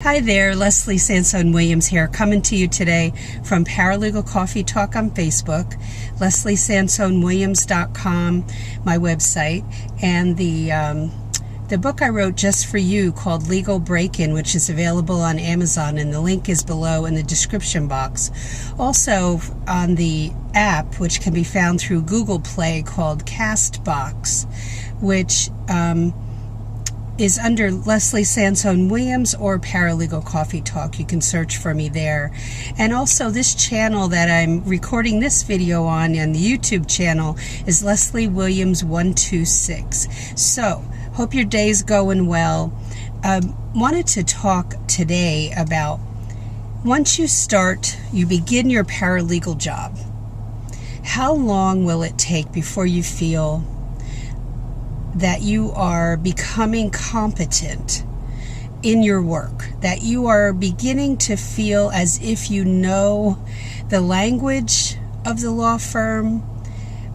Hi there, Leslie Sansone Williams here, coming to you today from Paralegal Coffee Talk on Facebook, lesliesansonewilliams.com, my website, and the book I wrote just for you called Legal Break-In, which is available on Amazon, and the link is below in the description box. Also on the app, which can be found through Google Play, called CastBox, which is under Leslie Sansone Williams or Paralegal Coffee Talk. You can search for me there. And also this channel that I'm recording this video on, and the YouTube channel, is Leslie Williams 126. So, hope your day's going well. Wanted to talk today about once you begin your paralegal job, how long will it take before you feel that you are becoming competent in your work, that you are beginning to feel as if you know the language of the law firm,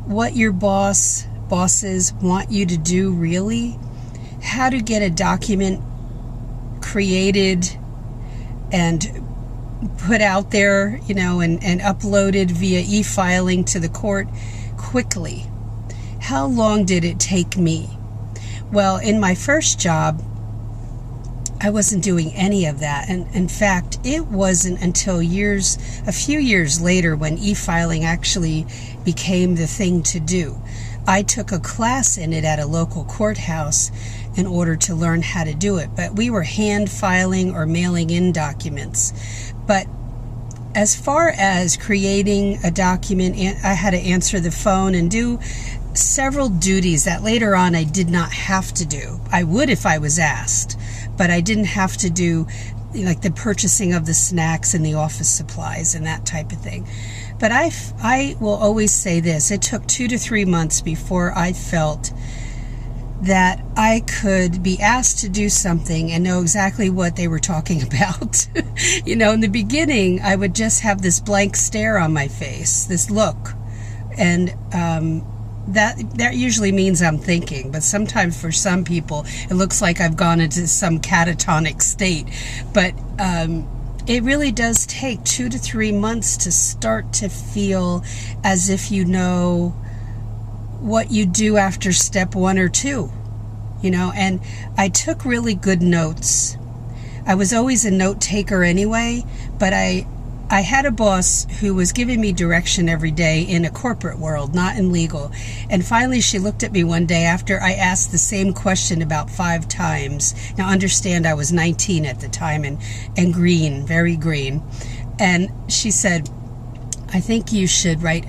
what your bosses want you to do really, how to get a document created and put out there, and uploaded via e-filing to the court quickly. How long did it take me? Well, in my first job, I wasn't doing any of that. And in fact, it wasn't until a few years later, when e-filing actually became the thing to do. I took a class in it at a local courthouse in order to learn how to do it. But we were hand filing or mailing in documents. But as far as creating a document, I had to answer the phone and do several duties that later on I did not have to do. I would if I was asked, but I didn't have to do like the purchasing of the snacks and the office supplies and that type of thing. But I will always say this: it took 2 to 3 months before I felt that I could be asked to do something and know exactly what they were talking about. In the beginning, I would just have this blank stare on my face, this look, and that usually means I'm thinking, but sometimes for some people it looks like I've gone into some catatonic state. But it really does take 2 to 3 months to start to feel as if you know what you do after step 1 or 2, and I took really good notes. I was always a note taker anyway, but I had a boss who was giving me direction every day in a corporate world, not in legal. And finally she looked at me one day after I asked the same question about 5 times. Now understand, I was 19 at the time and green, very green. And she said, "I think you should write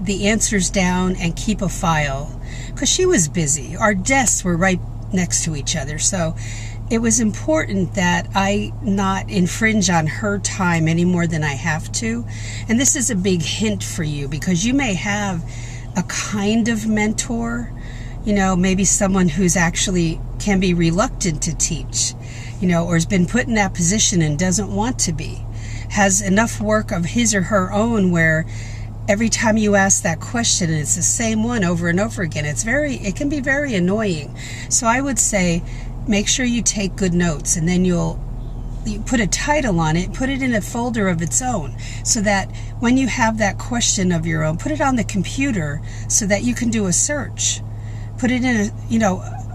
the answers down and keep a file." Because she was busy. Our desks were right next to each other. So it was important that I not infringe on her time any more than I have to. And this is a big hint for you, because you may have a kind of mentor, maybe someone who's actually can be reluctant to teach, or has been put in that position and doesn't want to be, has enough work of his or her own where every time you ask that question and it's the same one over and over again, it can be very annoying. So I would say, make sure you take good notes, and then you put a title on it, put it in a folder of its own, so that when you have that question of your own, put it on the computer so that you can do a search. Put it in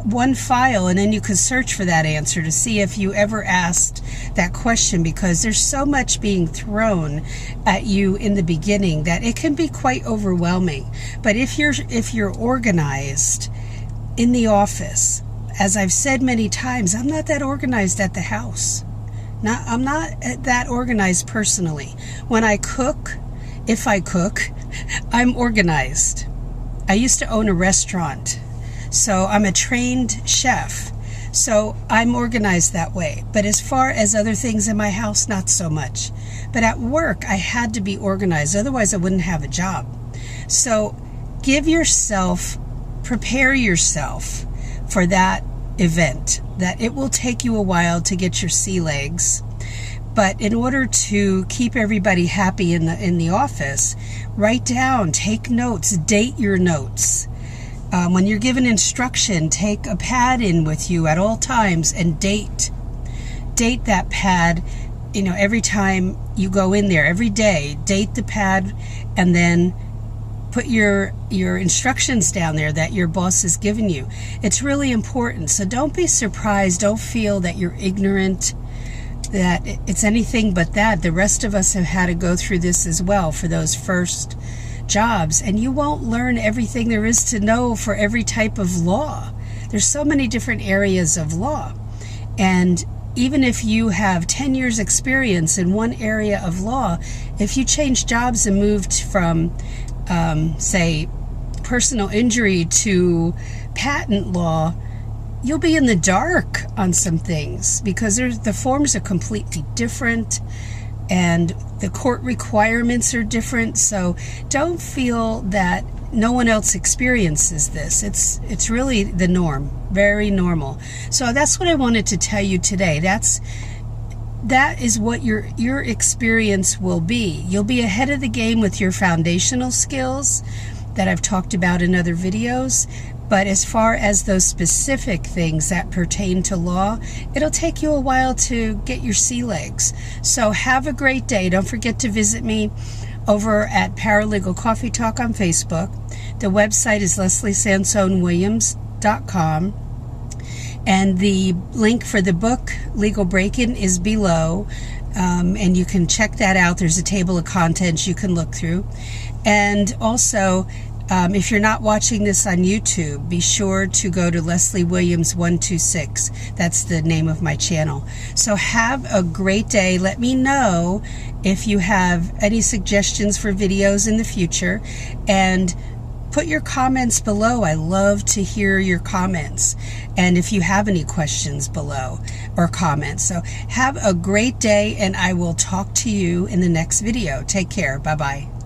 one file, and then you can search for that answer to see if you ever asked that question, because there's so much being thrown at you in the beginning that it can be quite overwhelming. But if you're organized in the office, as I've said many times, I'm not that organized at the house. I'm not that organized personally. When I cook, if I cook, I'm organized. I used to own a restaurant, so I'm a trained chef. So I'm organized that way. But as far as other things in my house, not so much. But at work, I had to be organized. Otherwise, I wouldn't have a job. So prepare yourself for that event, that it will take you a while to get your sea legs. But in order to keep everybody happy in the office, write down, take notes, date your notes. When you're given instruction, take a pad in with you at all times and date. date that pad, every time you go in there, every day, date the pad, and then put your instructions down there that your boss has given you. It's really important. So don't be surprised. Don't feel that you're ignorant, that it's anything but that. The rest of us have had to go through this as well for those first jobs, and you won't learn everything there is to know for every type of law. There's so many different areas of law, and even if you have 10 years experience in one area of law, if you changed jobs and moved from say personal injury to patent law, you'll be in the dark on some things because the forms are completely different and the court requirements are different. So don't feel that no one else experiences this. It's really the norm, very normal. So that's what I wanted to tell you today. That is what your experience will be. You'll be ahead of the game with your foundational skills that I've talked about in other videos. But as far as those specific things that pertain to law, it'll take you a while to get your sea legs. So have a great day. Don't forget to visit me over at Paralegal Coffee Talk on Facebook. The website is lesliesansonewilliams.com. And the link for the book, Legal Break-In, is below. And you can check that out. There's a table of contents you can look through. And also, if you're not watching this on YouTube, be sure to go to Leslie Williams 126. That's the name of my channel. So have a great day. Let me know if you have any suggestions for videos in the future. And put your comments below. I love to hear your comments. And if you have any questions below or comments. So have a great day, and I will talk to you in the next video. Take care. Bye-bye.